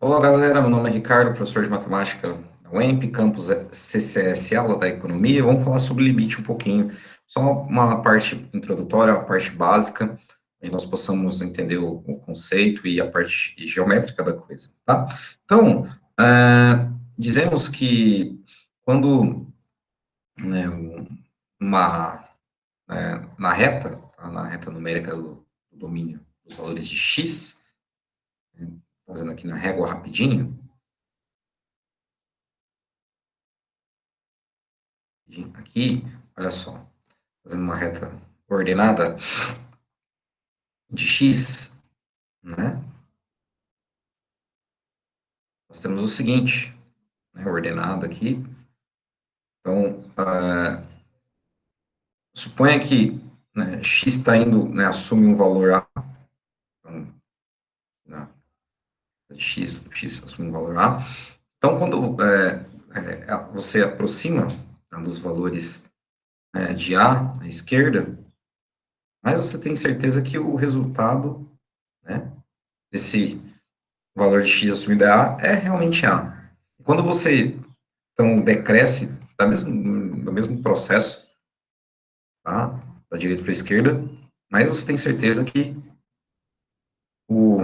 Olá, galera. Meu nome é Ricardo, professor de matemática da UEMP, campus CCS, aula da economia. Vamos falar sobre limite um pouquinho. Só uma parte introdutória, uma parte básica, onde nós possamos entender o conceito e a parte geométrica da coisa, tá? Então, dizemos que quando, né, uma, na reta numérica do domínio dos valores de x, fazendo aqui na régua rapidinho, aqui, olha só, fazendo uma reta ordenada de x, né? Nós temos o seguinte, né, ordenado aqui. Então, suponha que, né, x está indo, né, assume um valor a, então, né, x assume um valor a. Então, quando você aproxima, né, dos valores, de a à esquerda, mas você tem certeza que o resultado, né, desse valor de x assumido a é realmente a. Quando você, então, decresce do mesmo processo, tá? Da direita para a esquerda, mas você tem certeza que o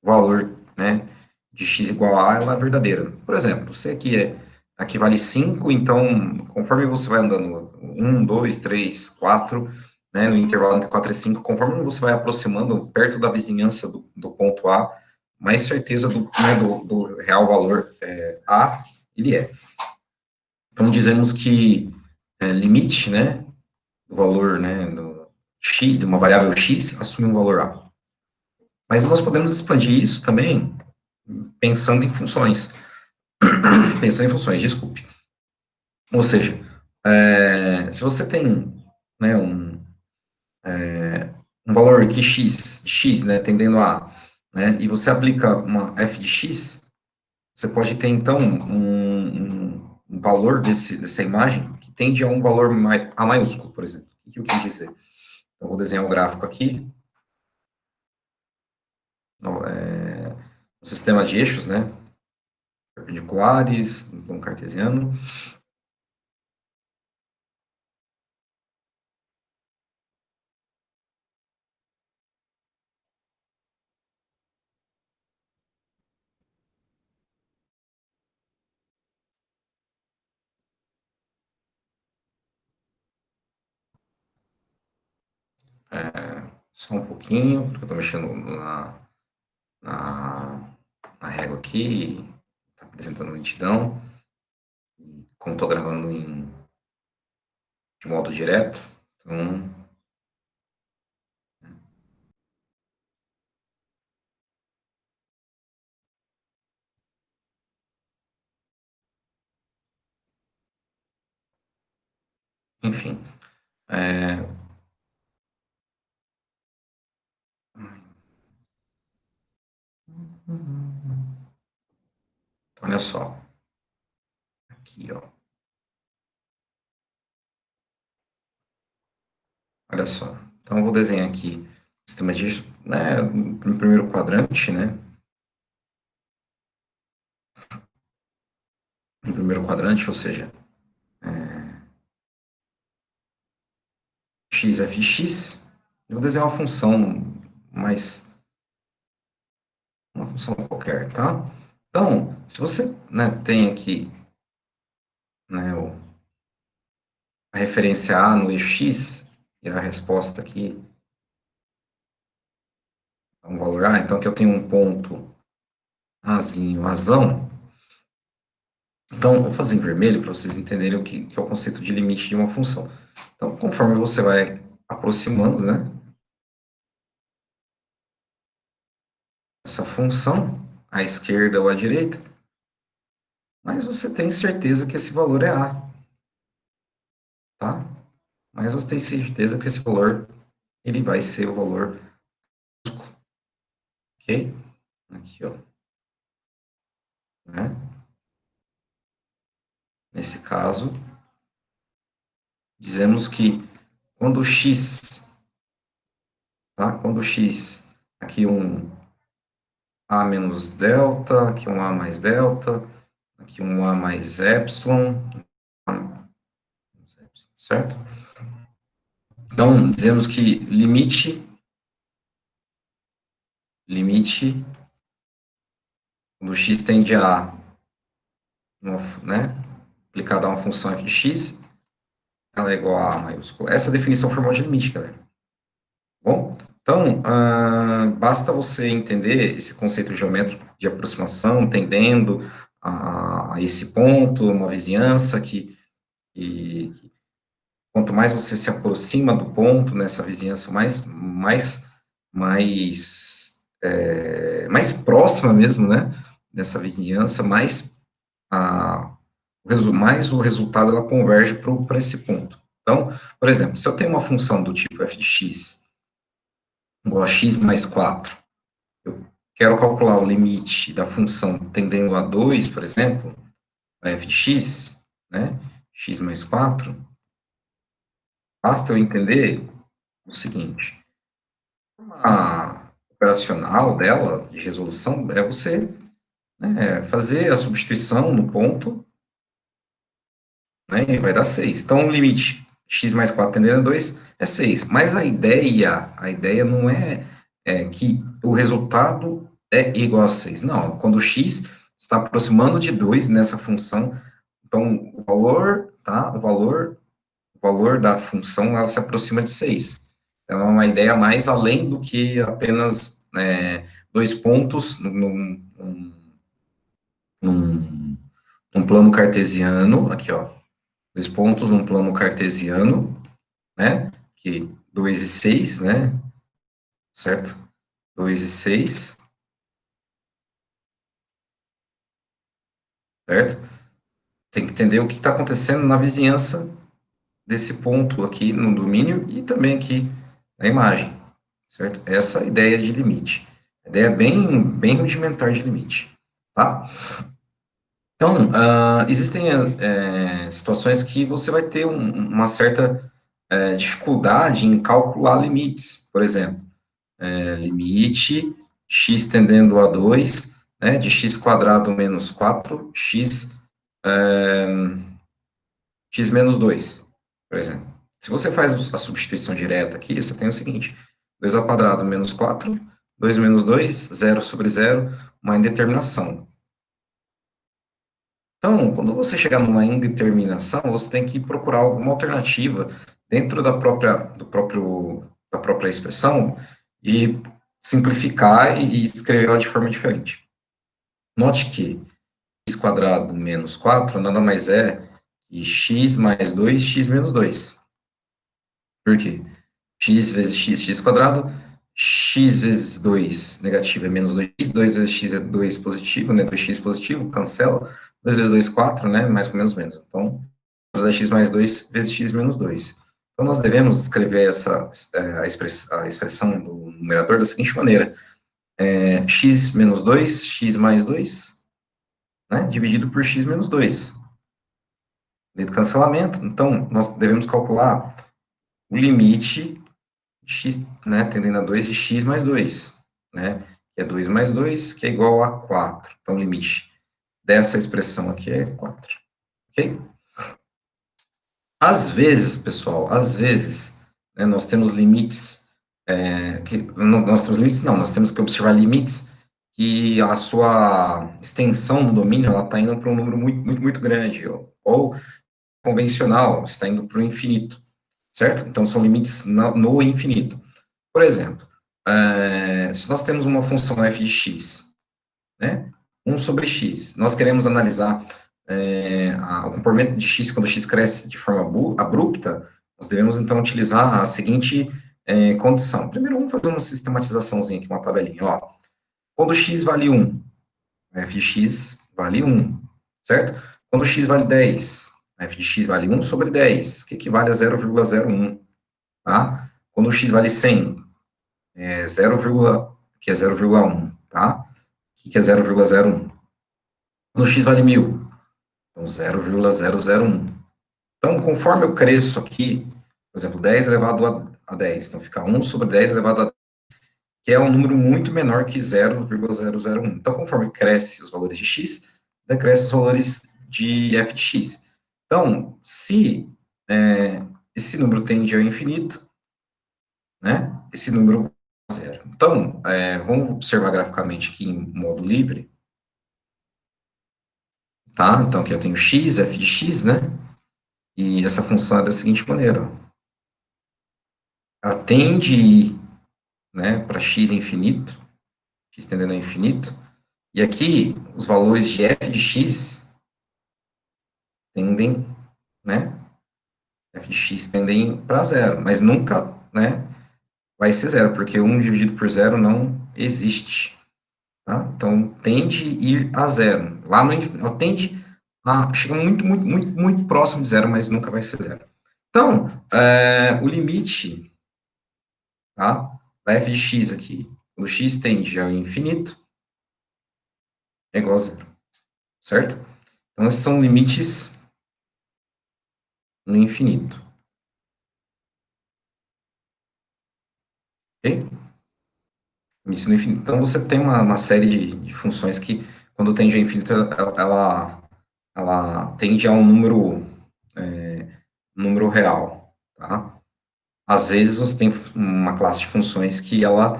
valor, né, de x igual a ela é verdadeira. Por exemplo, se aqui vale 5, então, conforme você vai andando 1, 2, 3, 4, né, no intervalo entre 4 e 5, conforme você vai aproximando perto da vizinhança do ponto A, mais certeza do real valor A ele é. Então, dizemos que limite, né, do valor, né, do x, de uma variável x, assume um valor a. Mas nós podemos expandir isso também pensando em funções. Pensando em funções, desculpe. Ou seja, se você tem, né, um valor aqui x, né, tendendo a, né, e você aplica uma f de x, você pode ter, então, um valor dessa imagem que tende a um valor a maiúsculo, por exemplo. O que eu quis dizer? Então, vou desenhar um gráfico aqui, um sistema de eixos, né, perpendiculares, no plano cartesiano. Só um pouquinho, porque eu estou mexendo na, na régua aqui, está apresentando lentidão. Como estou gravando de modo direto, então, enfim. É, olha só, aqui, ó. Olha só. Então, eu vou desenhar aqui o sistema de eixos, né, no primeiro quadrante, né? No primeiro quadrante, ou seja, x, f, x. Eu vou desenhar uma função, mas uma função qualquer, tá? Então, se você, né, tem aqui, né, a referência A no eixo x, e a resposta aqui é um valor A, então aqui eu tenho um ponto Azinho, Azão. Então, vou fazer em vermelho para vocês entenderem que é o conceito de limite de uma função. Então, conforme você vai aproximando, né, essa função, à esquerda ou à direita, mas você tem certeza que esse valor é A, tá? Mas você tem certeza que esse valor, ele vai ser o valor, ok? Aqui, ó, né? Nesse caso, dizemos que quando o x, tá? Quando o x, aqui um A menos delta, aqui um A mais delta, aqui um A mais epsilon, certo? Então, dizemos que limite, quando x tende a, né, aplicado a uma função f de x, ela é igual a A maiúsculo. Essa é a definição formal de limite, galera. Bom, então, basta você entender esse conceito geométrico de aproximação, tendendo a esse ponto, uma vizinhança que quanto mais você se aproxima do ponto, nessa vizinhança mais próxima mesmo, né, dessa vizinhança, mais o resultado ela converge para esse ponto. Então, por exemplo, se eu tenho uma função do tipo f de x igual a x mais 4, eu quero calcular o limite da função tendendo a 2, por exemplo, a f de x, né, x mais 4, basta eu entender o seguinte: a operacional dela, de resolução, é você, né, fazer a substituição no ponto, né, e vai dar 6. Então, o limite x mais 4 tendendo a 2 é 6. Mas a ideia não é que o resultado é igual a 6. Não, quando o x está aproximando de 2 nessa função, então o valor, tá, o valor da função, ela se aproxima de 6. Então, é uma ideia mais além do que apenas dois pontos num, num plano cartesiano, aqui, ó, dois pontos num plano cartesiano, né, que 2 e 6, né, certo? 2 e 6, certo? Tem que entender o que está acontecendo na vizinhança desse ponto aqui no domínio e também aqui na imagem, certo? Essa é a ideia de limite. A ideia bem rudimentar de limite, tá? Então, existem situações que você vai ter uma certa dificuldade em calcular limites. Por exemplo, limite x tendendo a 2, né, de x quadrado menos 4, x menos 2, por exemplo. Se você faz a substituição direta aqui, você tem o seguinte: 2 ao quadrado menos 4, 2 menos 2, 0 sobre 0, uma indeterminação. Então, quando você chegar numa indeterminação, você tem que procurar alguma alternativa dentro da própria expressão e simplificar e escrever ela de forma diferente. Note que x quadrado menos 4 nada mais é que x mais 2, x menos 2. Por quê? X vezes x quadrado, x vezes 2 negativo é menos 2x, 2 vezes x é 2 positivo, né, 2x positivo, cancela, 2 vezes 2, 4, né, mais ou menos. Então, x mais 2 vezes x menos 2. Então, nós devemos escrever a expressão do numerador da seguinte maneira: x menos 2, x mais 2, né, dividido por x menos 2. Lei do cancelamento, então, nós devemos calcular o limite x, né, tendendo a 2 de x mais 2, né, que é 2 mais 2, que é igual a 4. Então, o limite dessa expressão aqui é 4, ok? Às vezes, pessoal, né, nós temos limites, nós temos que observar limites que a sua extensão no domínio, ela está indo para um número muito, muito, muito grande, ou convencional, está indo para o infinito, certo? Então, são limites no infinito. Por exemplo, se nós temos uma função f de x, né, 1 sobre x, nós queremos analisar o comportamento de x quando x cresce de forma abrupta, nós devemos, então, utilizar a seguinte condição. Primeiro, vamos fazer uma sistematizaçãozinha aqui, uma tabelinha. Ó. Quando x vale 1, f de x vale 1, certo? Quando x vale 10, f de x vale 1 sobre 10, que equivale a 0,01. Tá? Quando x vale 100, que é 0,1, tá? O que é 0,01? Quando x vale 1000, então 0,001. Então, conforme eu cresço aqui, por exemplo, 10 elevado a 10, então fica 1 sobre 10 elevado a 10. que é um número muito menor que 0,001. Então, conforme cresce os valores de x, decresce os valores de f de x. Então, se esse número tende ao infinito, né, esse número é zero. Então, vamos observar graficamente aqui em modo livre, tá? Então, aqui eu tenho x, f de x, né? E essa função é da seguinte maneira, ó. Ela tende a ir, né, para x infinito, x tendendo a infinito, e aqui os valores de f de x tendem, né, f de x tendem para zero, mas nunca, né, vai ser zero, porque 1 dividido por zero não existe, tá? Então, tende a ir a zero. Lá no, ela tende a chegar muito, muito, muito, muito próximo de zero, mas nunca vai ser zero. Então, o limite, tá, da f de x aqui, quando x tende ao infinito, é igual a zero, certo? Então, esses são limites no infinito, ok? Limites no infinito. Então, você tem uma série de funções que, quando tende ao infinito, ela tende a um número real, tá? Às vezes, você tem uma classe de funções que ela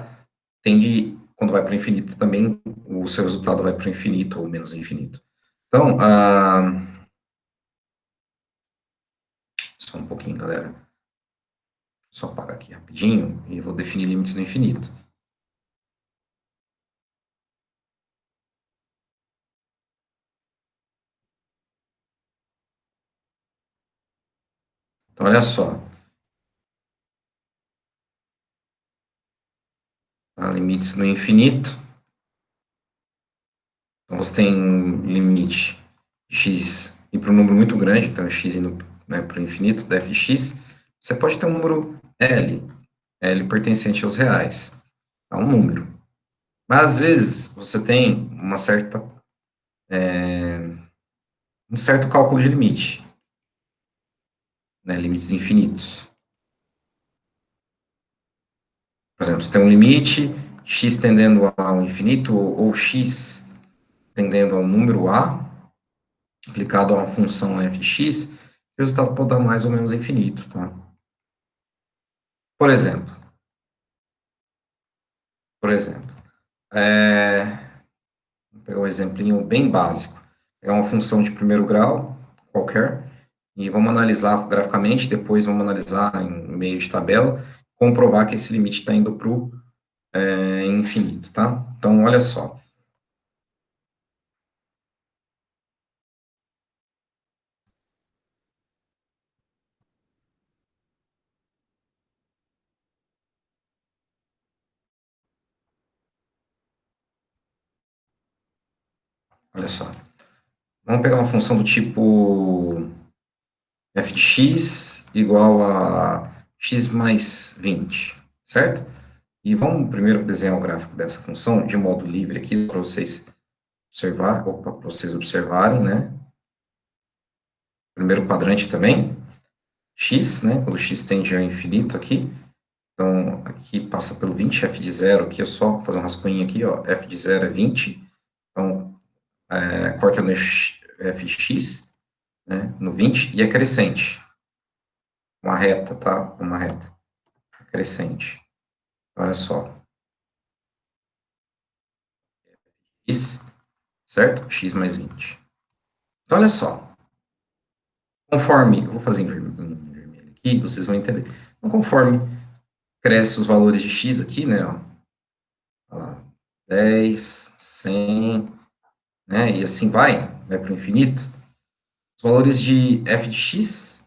tende, quando vai para o infinito, também o seu resultado vai para o infinito ou menos infinito. Então, só um pouquinho, galera. Só apagar aqui rapidinho e vou definir limites no infinito. Então, olha só. Tá? Limites no infinito. Então, você tem um limite de x ir para um número muito grande, então x indo, né, para o infinito, da f de x. Você pode ter um número L pertencente aos reais. É um número. Mas, às vezes, você tem um certo cálculo de limite, né, limites infinitos. Por exemplo, você tem um limite, x tendendo ao infinito, ou x tendendo ao número a, aplicado a uma função f de x, o resultado pode dar mais ou menos infinito, tá? Por exemplo, por exemplo, vou pegar um exemplinho bem básico. É uma função de primeiro grau, qualquer, e vamos analisar graficamente, depois vamos analisar em meio de tabela, comprovar que esse limite está indo para o infinito, tá? Então, olha só. Olha só. Vamos pegar uma função do tipo f de x igual a x mais 20, certo? E vamos primeiro desenhar o gráfico dessa função de modo livre aqui, para vocês para vocês observarem, né? Primeiro quadrante também, x, né? Quando x tende ao infinito aqui. Então, aqui passa pelo 20, f de zero, aqui é só fazer um rascunho aqui, ó, f de zero é 20. Então, corta no f de x, né, no 20, e é crescente. Uma reta, tá? Uma reta crescente. Olha só. X, certo? X mais 20. Então, olha só. Conforme, eu vou fazer em vermelho aqui, vocês vão entender. Então, conforme cresce os valores de x aqui, né, ó, 10, 100, né, e assim vai para o infinito, os valores de f de x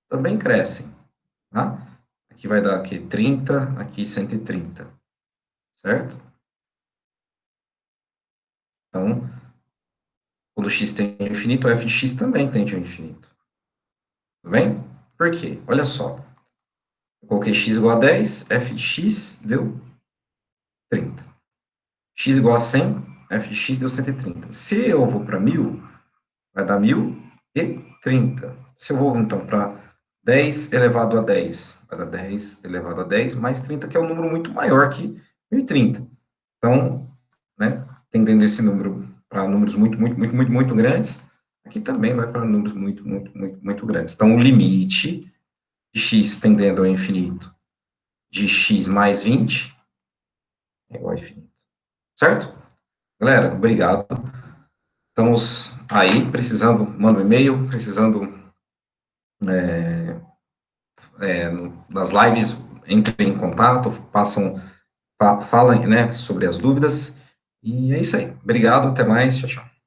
também crescem, tá? Aqui vai dar aqui 30, aqui 130, certo? Então, quando x tende ao infinito, o f de x também tende ao infinito. Tudo bem? Por quê? Olha só. Eu coloquei x igual a 10, f de x deu 30. X igual a 100, f de x deu 130. Se eu vou para 1000, vai dar 1030. Se eu vou, então, para 10 elevado a 10, vai dar 10 elevado a 10 mais 30, que é um número muito maior que 1030. Então, né, tendendo esse número para números muito grandes, aqui também vai para números muito grandes. Então, o limite de x tendendo ao infinito de x mais 20 é igual a infinito. Certo? Galera, obrigado. Estamos aí, precisando, manda um e-mail, precisando das lives, entrem em contato, falem, né, sobre as dúvidas. E é isso aí. Obrigado, até mais. Tchau, tchau.